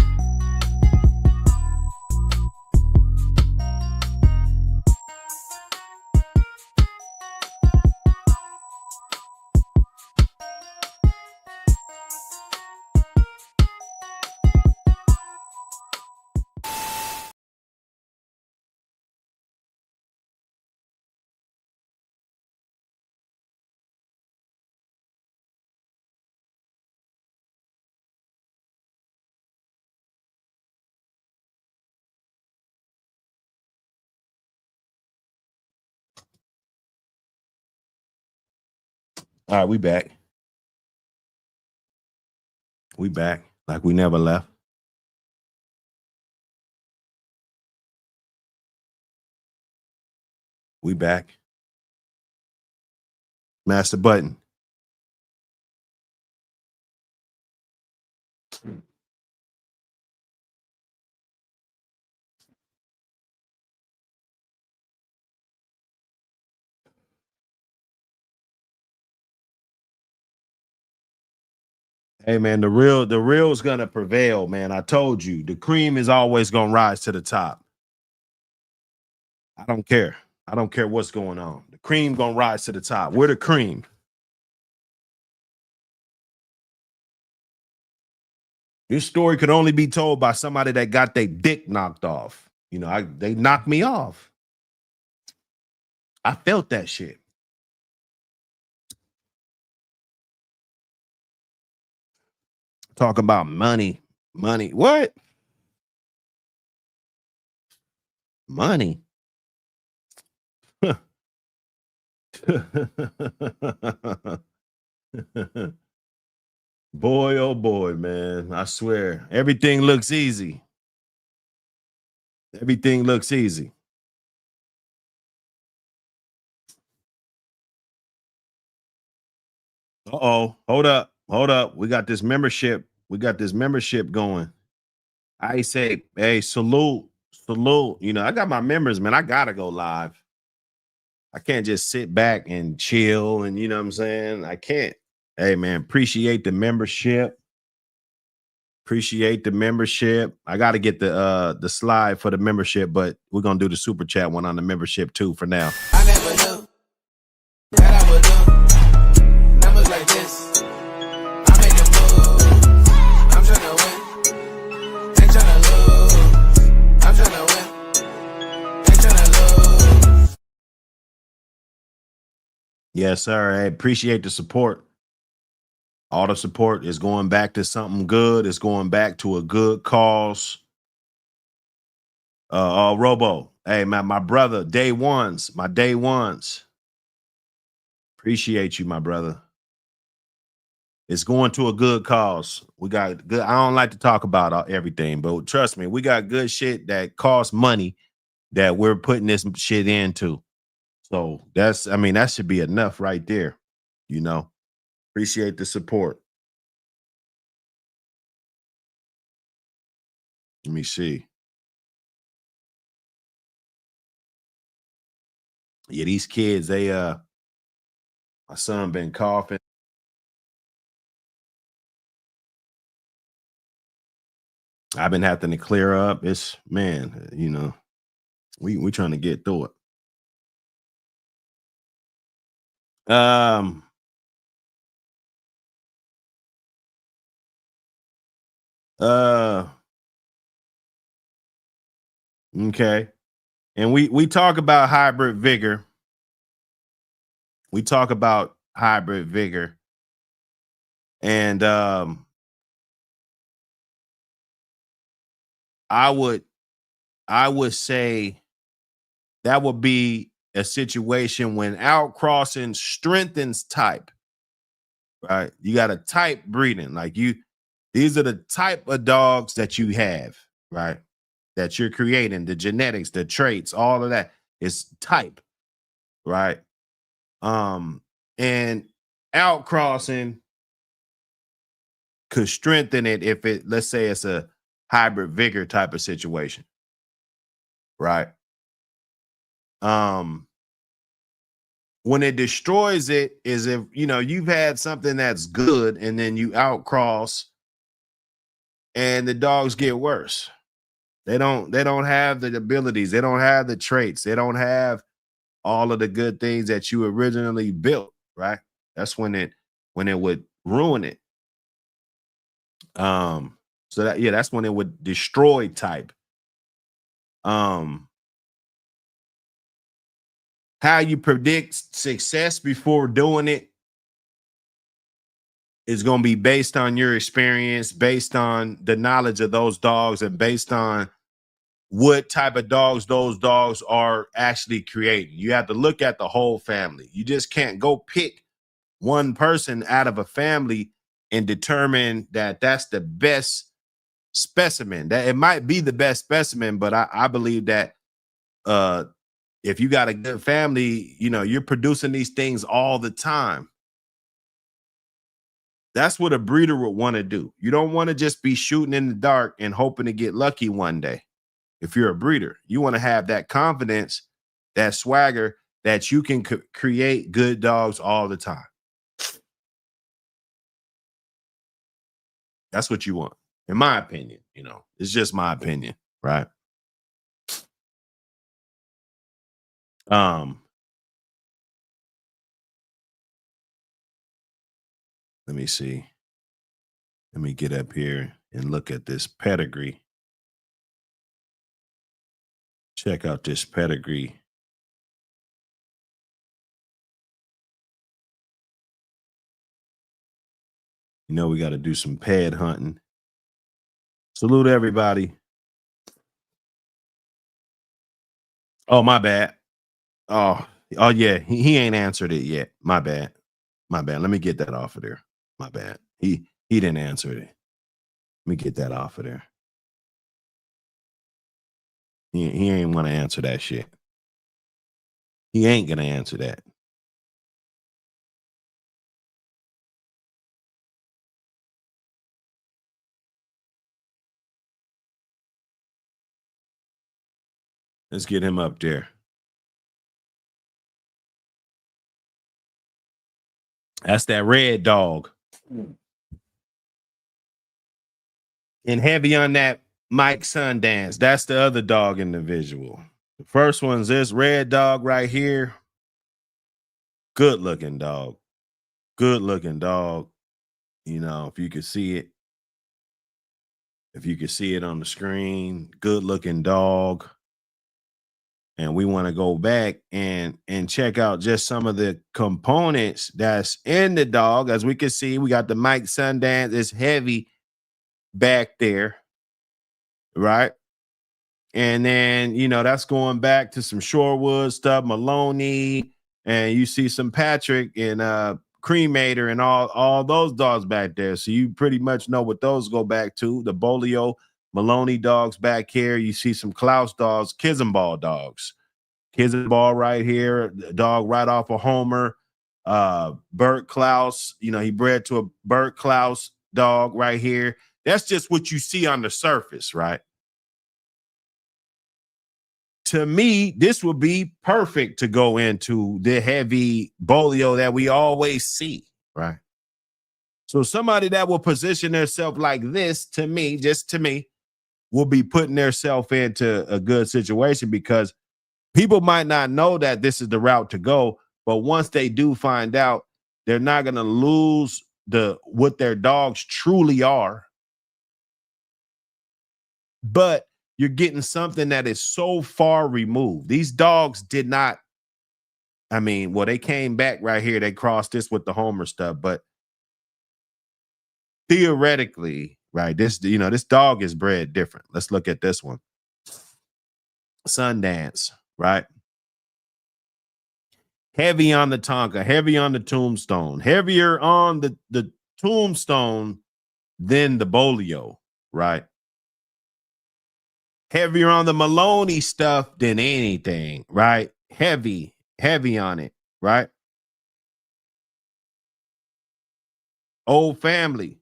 All right, we back. We back like we never left. We back. Master button. Hey man, the real is gonna prevail, man. I told you, the cream is always gonna rise to the top. I don't care. I don't care what's going on. The cream gonna rise to the top. We're the cream. This story could only be told by somebody that got their dick knocked off. You know, they knocked me off. I felt that shit. Talk about money. Money. What? Money. Boy, oh boy, man. I swear. Everything looks easy. Everything looks easy. Uh-oh. Hold up. Hold up. We got this membership. We got this membership going. I say, hey, salute. Salute. You know, I got my members, man. I gotta go live. I can't just sit back and chill, and you know what I'm saying? I can't. Hey man, appreciate the membership. Appreciate the membership. I got to get the slide for the membership, but we're gonna do the super chat one on the membership too for now. I never knew that I would do numbers like this. I make a move. I'm tryna win. Ain't tryna lose. I'm tryna win. Ain't tryna lose. Yes, sir. I appreciate the support. All the support is going back to something good. It's going back to a good cause. Robo. Hey, man, my brother, day ones, my day ones. Appreciate you, my brother. It's going to a good cause. We got good. I don't like to talk about everything, but trust me, we got good shit that costs money that we're putting this shit into. So that's, I mean, that should be enough right there. You know, appreciate the support. Let me see. Yeah, these kids, they my son been coughing. I've been having to clear up. It's man, you know, we trying to get through it. Okay. And we talk about hybrid vigor. We talk about hybrid vigor. And I would say that would be a situation when outcrossing strengthens type. Right? You got a type breeding. Like these are the type of dogs that you have, right? That you're creating, the genetics, the traits, all of that is type, right? And outcrossing could strengthen it if it, let's say it's a hybrid vigor type of situation, right? When it destroys it is if, you know, you've had something that's good and then you outcross and the dogs get worse. They don't have the abilities, they don't have the traits, they don't have all of the good things that you originally built, right? That's when it would ruin it. So that, yeah, that's when it would destroy type. How you predict success before doing it is going to be based on your experience, based on the knowledge of those dogs, and based on what type of dogs those dogs are actually creating. You have to look at the whole family. You just can't go pick one person out of a family and determine that that's the best specimen. That it might be the best specimen, but I believe that if you got a good family, you know, you're producing these things all the time. That's what a breeder would want to do. You don't want to just be shooting in the dark and hoping to get lucky one day. If you're a breeder, you want to have that confidence, that swagger, that you can create good dogs all the time. That's what you want, in my opinion. You know, it's just my opinion, right? Let me see. Let me get up here and look at this pedigree. Check out this pedigree. You know, we got to do some ped hunting. Salute everybody. Oh, my bad. Oh yeah. He ain't answered it yet. My bad. My bad. Let me get that off of there. My bad. He didn't answer it. Let me get that off of there. He ain't want to answer that shit. He ain't gonna answer that. Let's get him up there. That's that red dog. And heavy on that Mike Sundance. That's the other dog in the visual. The first one's this red dog right here. Good looking dog. Good looking dog. You know, if you could see it. If you could see it on the screen, good looking dog. And we want to go back and check out just some of the components that's in the dog. As we can see, we got the Mike Sundance. It's heavy back there, right? And then, you know, that's going back to some Shorewood stuff, Maloney, and you see some Patrick and Cremator and all those dogs back there. So you pretty much know what those go back to. The Bolio, Maloney dogs back here. You see some Klaus dogs, Kizenball dogs. Kizenball right here, dog right off of Homer. Bert Klaus, you know, he bred to a Bert Klaus dog right here. That's just what you see on the surface, right? To me, this would be perfect to go into the heavy Bolio that we always see, right? So somebody that will position themselves like this, to me, just to me, will be putting themselves into a good situation, because people might not know that this is the route to go, but once they do find out, they're not going to lose what their dogs truly are. But you're getting something that is so far removed. These dogs did not, I mean, well, they came back right here. They crossed this with the Homer stuff, but theoretically, right, this, you know, this dog is bred different. Let's look at this one. Sundance, right? Heavy on the Tonka, heavy on the Tombstone, heavier on the Tombstone than the Bolio, right? Heavier on the Maloney stuff than anything, right? Heavy on it, right? Old Family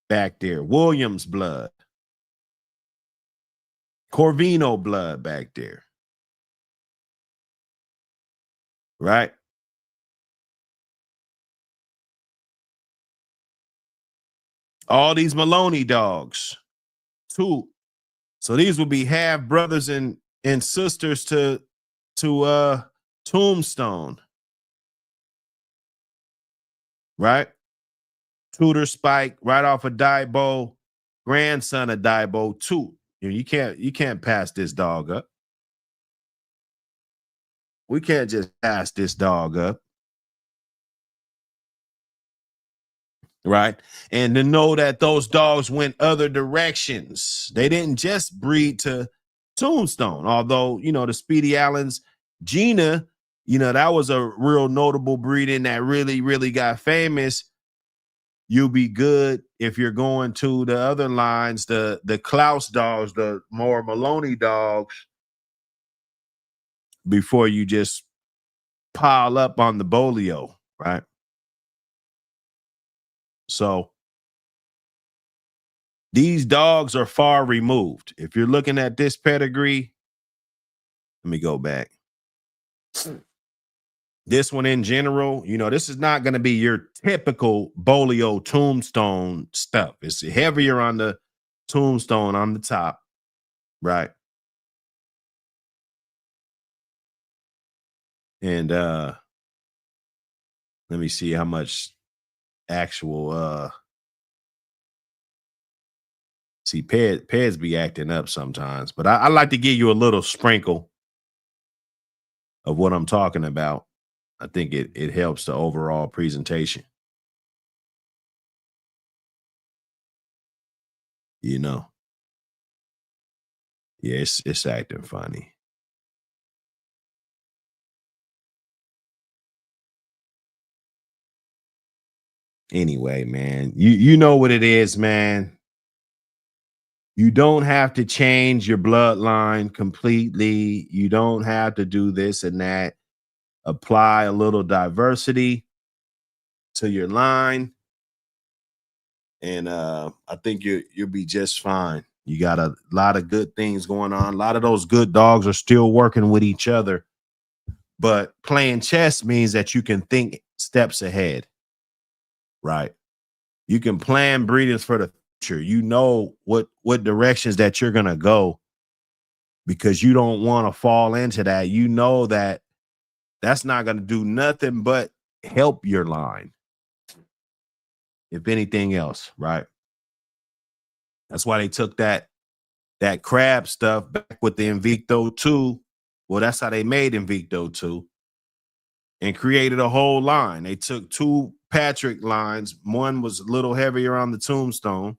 back there. Williams blood. Corvino blood back there. Right? All these Maloney dogs, too. So these will be half brothers and sisters to Tombstone. Right? Tudor Spike right off of Daibo, grandson of Daibo, too. You can't pass this dog up. We can't just pass this dog up. Right? And to know that those dogs went other directions. They didn't just breed to Tombstone, although, you know, the Speedy Allens, Gina, you know, that was a real notable breeding that really, really got famous. you'll be good if you're going to the other lines, the Klaus dogs, the more Maloney dogs, before you just pile up on the Bolio, right? So these dogs are far removed. If you're looking at this pedigree, let me go back. This one in general, you know, this is not going to be your typical Bolio tombstone stuff. It's heavier on the tombstone on the top, right? And let me see how much actual see Peds be acting up sometimes, but I like to give you a little sprinkle of what I'm talking about. I think it helps the overall presentation. You know, yeah, it's acting funny. Anyway, man, you know what it is, man. You don't have to change your bloodline completely. You don't have to do this and that. Apply a little diversity to your line, and I think you'll be just fine. You got a lot of good things going on. A lot of those good dogs are still working with each other, but playing chess means that you can think steps ahead, right? You can plan breedings for the future. You know what directions that you're gonna go because you don't want to fall into that. You know that that's not gonna do nothing but help your line, if anything else, right? That's why they took that crab stuff back with the Invicto 2. Well, that's how they made Invicto 2 and created a whole line. They took two Patrick lines. One was a little heavier on the tombstone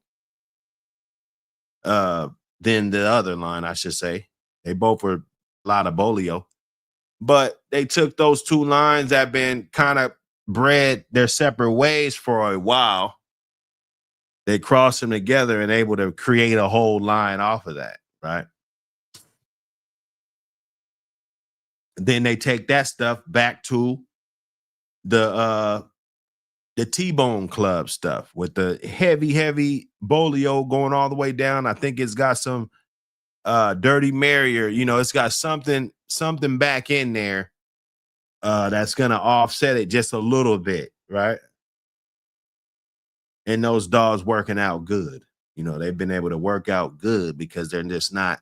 than the other line, I should say. They both were a lot of Bolio. But they took those two lines that been kind of bred their separate ways for a while. They crossed them together and able to create a whole line off of that, right? Then they take that stuff back to the T-Bone Club stuff with the heavy Bolio going all the way down. I think it's got some Dirty Marrier, you know, it's got something back in there that's gonna offset it just a little bit, right? And those dogs working out good. You know, they've been able to work out good because they're just not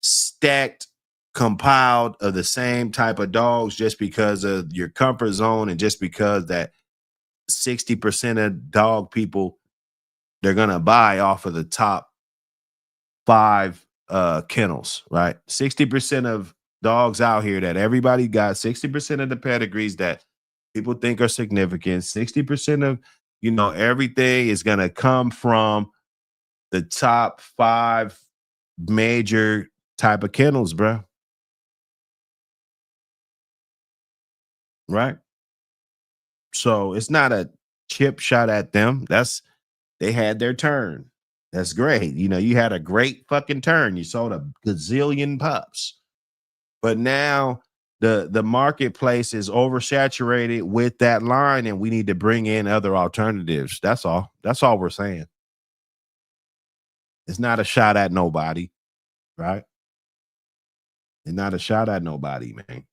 stacked, compiled of the same type of dogs just because of your comfort zone and just because that 60% of dog people they're gonna buy off of the top 5 kennels, right? 60% of dogs out here that everybody got, 60% of the pedigrees that people think are significant, 60% of you know everything is gonna come from the top 5 major type of kennels, bro. Right? So it's not a chip shot at them. They had their turn. That's great. You know, you had a great fucking turn. You sold a gazillion pups. But now the marketplace is oversaturated with that line, and we need to bring in other alternatives. That's all. That's all we're saying. It's not a shot at nobody, right? It's not a shot at nobody, man.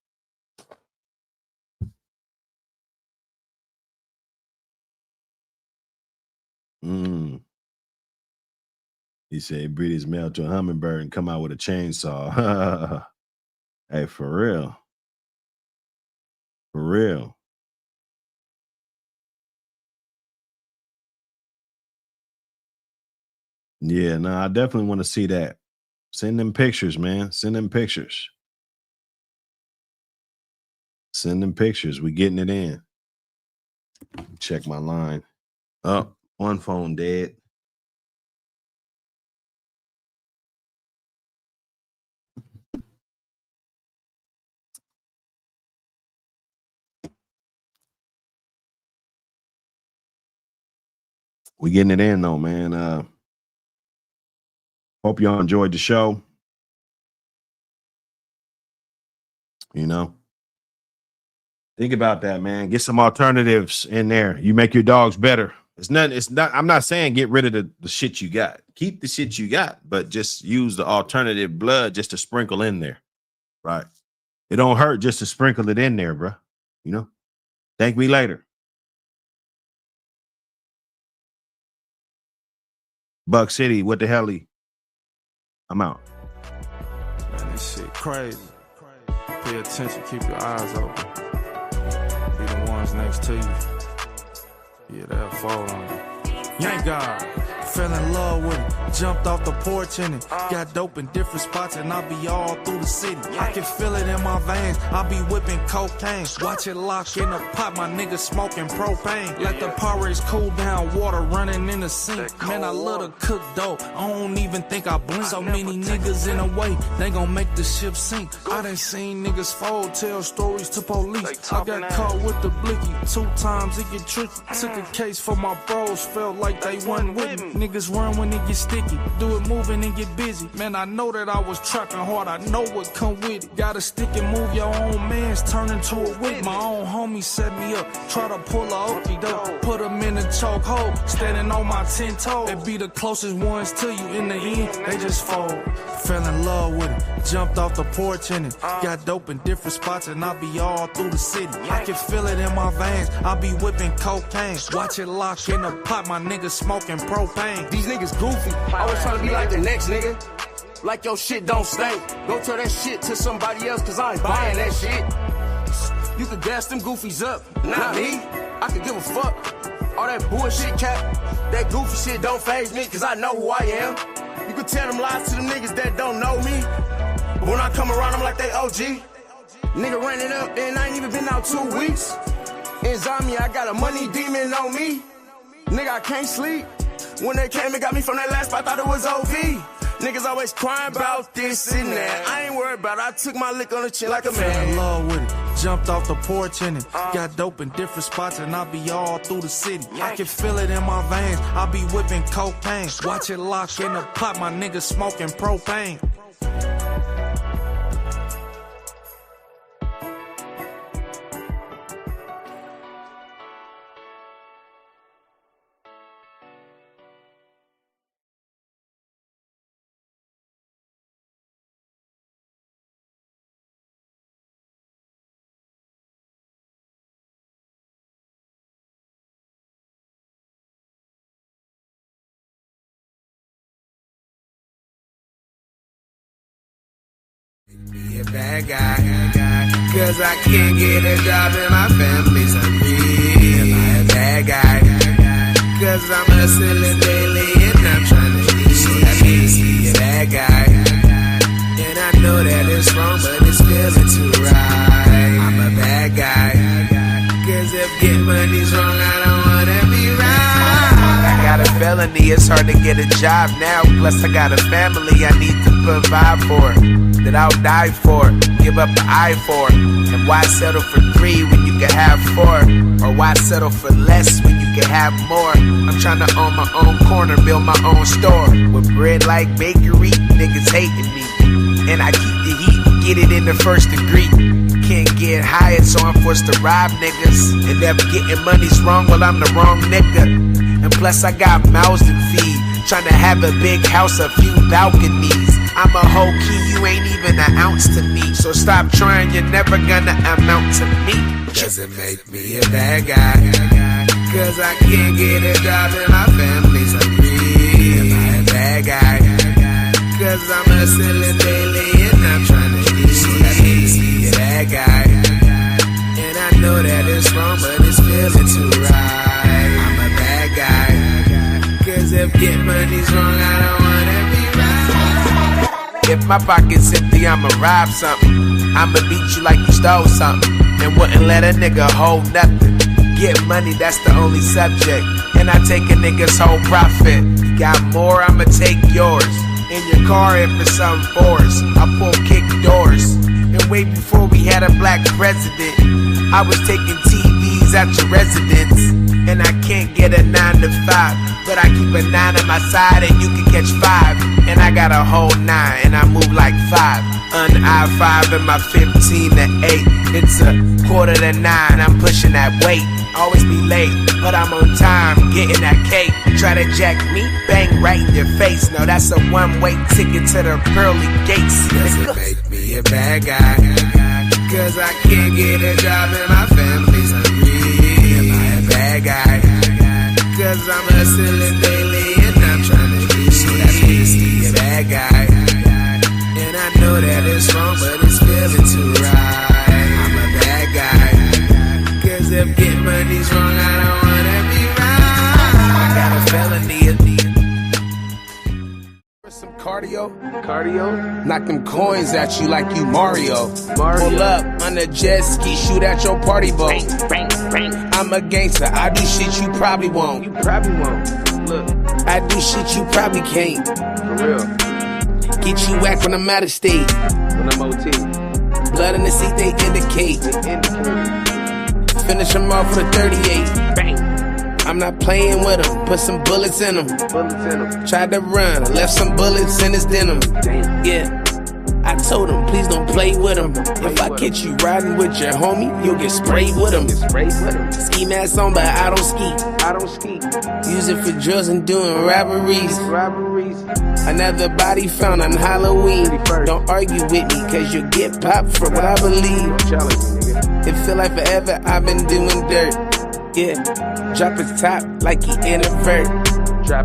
Mm. He said, breed his male to a hummingbird and come out with a chainsaw. Hey, for real. For real. Yeah, no, I definitely want to see that. Send them pictures, man. Send them pictures. Send them pictures. We getting it in. Check my line. Oh, one phone dead. We getting it in though, man. Hope y'all enjoyed the show. You know, think about that, man. Get some alternatives in there. You make your dogs better. It's not. I'm not saying get rid of the shit you got. Keep the shit you got, but just use the alternative blood just to sprinkle in there. Right. It don't hurt just to sprinkle it in there, bro. You know. Thank me later. Buck City, what the hell? I'm out. Man, this shit crazy. Pay attention, keep your eyes open. Be the ones next to you. Yeah, they'll fall on you. Yank God. Fell in love with it, jumped off the porch in it. Got dope in different spots and I be all through the city. I can feel it in my veins, I be whipping cocaine. Watch it lock in the pot, my niggas smoking propane. Let the porridge cool down, water running in the sink. Man, I love to cook dope, I don't even think I blink. So many niggas in a way, they gon' make the ship sink. I done seen niggas fold, tell stories to police. I got caught with the blicky, 2 times it get tricky. Took a case for my bros, felt like they wasn't with me. Niggas run when it get sticky, do it moving and get busy. Man, I know that I was trapping hard, I know what come with it. Gotta stick and move your own mans, turn into a whip. My own homie set me up, try to pull a okie doke. Put him in a chokehold, standing on my 10 toes. They be the closest ones to you, in the end, they just fold. Fell in love with it, jumped off the porch in it. Got dope in different spots and I be all through the city. I can feel it in my veins, I be whipping cocaine. Watch it lock in the pot, my niggas smoking propane. These niggas goofy, always trying to be like the next nigga. Like your shit don't stink. Go tell that shit to somebody else, cause I ain't buying that shit. You could gas them goofies up, not me. I could give a fuck. All that bullshit cap, that goofy shit don't faze me, cause I know who I am. You could tell them lies to them niggas that don't know me. But when I come around, I'm like they OG. Nigga ran it up, and I ain't even been out 2 weeks. Insomnia, I got a money demon on me. Nigga, I can't sleep. When they came and got me from that last spot, I thought it was OV. Niggas always crying about this and that. I ain't worried about it. I took my lick on the chin like a man. Fell in love with it, jumped off the porch in it. Got dope in different spots and I be all through the city. I can feel it in my veins, I be whipping cocaine. Watch it lock in the pot, my niggas smoking propane. Be a bad guy, cause I can't get a job and my family's hungry. Am I a bad guy? Cause I'm hustling daily and I'm trying to eat. That means be a bad guy. And I know that it's wrong, but it's feeling too right. I'm a bad guy, cause if getting money's wrong, I don't wanna be right. I got a felony, it's hard to get a job now. Plus I got a family I need to provide for, that I'll die for, give up the eye for. And why settle for 3 when you can have 4? Or why settle for less when you can have more? I'm trying to own my own corner, build my own store. With bread like bakery, niggas hating me. And I keep the heat, get it in the first degree. Can't get hired, so I'm forced to rob niggas. And if getting money's wrong, well I'm the wrong nigga. And plus I got mouths to feed, trying to have a big house, a few balconies. I'm a whole key, you ain't even an ounce to me. So stop trying, you're never gonna amount to me. Doesn't make me a bad guy, cause I can't get a job and my family's hungry. Am I a bad guy? Cause I'm hustling daily and I'm trying to eat. That means be a bad guy. And I know that it's wrong, but it's feeling too right. I'm a bad guy, cause if getting money's wrong, I don't wanna be right. If my pocket's empty, I'ma rob something. I'ma beat you like you stole something, and wouldn't let a nigga hold nothing. Get money, that's the only subject, and I take a nigga's whole profit. You got more, I'ma take yours. In your car if it's something forced, I pull kick doors. And way before we had a black president, I was taking TVs at your residence. and I can't get a 9 to 5. But I keep a 9 on my side and you can catch 5. And I got a whole 9 and I move like 5. On I-5 in my 15 to 8. It's a 8:45, I'm pushing that weight. Always be late, but I'm on time, getting that cake. Try to jack me, bang right in your face. No, that's a one-way ticket to the pearly gates. Does it make me a bad guy? Cause I can't get a job and my family's hungry. Am I a bad guy? Cause I'm hustling daily and I'm trying to eat. So that makes me a bad guy. And I know that it's wrong, but it's feeling too right. I'm a bad guy. Cause if get money's wrong, I don't wanna be right. I got a felony. Some cardio, knock them coins at you like you Mario. Pull up on a jet ski, shoot at your party boat. I'm a gangster, I do shit you probably won't. Look, I do shit you probably can't. For real. Get you whack when I'm out of state. When I'm OT. Blood in the seat, they indicate. Finish them off with a 38. Bang. I'm not playing with them, put some bullets in them. Tried to run, left some bullets in his denim. Damn. Yeah, I told him, please don't play with him. If I catch you riding with your homie, you'll get sprayed with him. Ski mask on, but I don't ski. Use it for drills and doing robberies. Another body found on Halloween. Don't argue with me, cause you'll get popped for what I believe. It feel like forever I've been doing dirt. Yeah, drop his top like he introvert.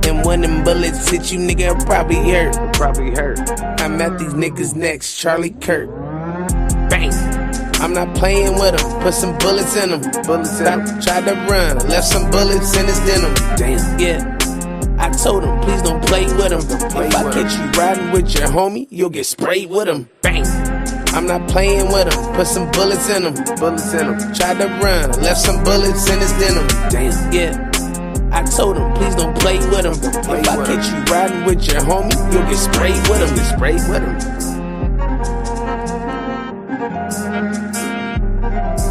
And when them bullets hit you, nigga, it'll probably hurt. I'm at these niggas next, Charlie Kirk. Bang. I'm not playing with him, put some bullets in him. Tried to run, left some bullets in his denim. Damn. Yeah, I told him, please don't play with him. If I catch you riding with your homie, you'll get sprayed with him. Bang. I'm not playing with him, put some bullets in him. Tried to run, left some bullets in his denim. Damn. Yeah, I told him, please don't play with him. If I catch you riding with your homie, you'll get sprayed with him.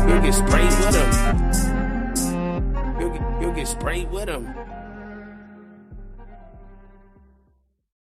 You'll get sprayed with him. You'll get sprayed with him.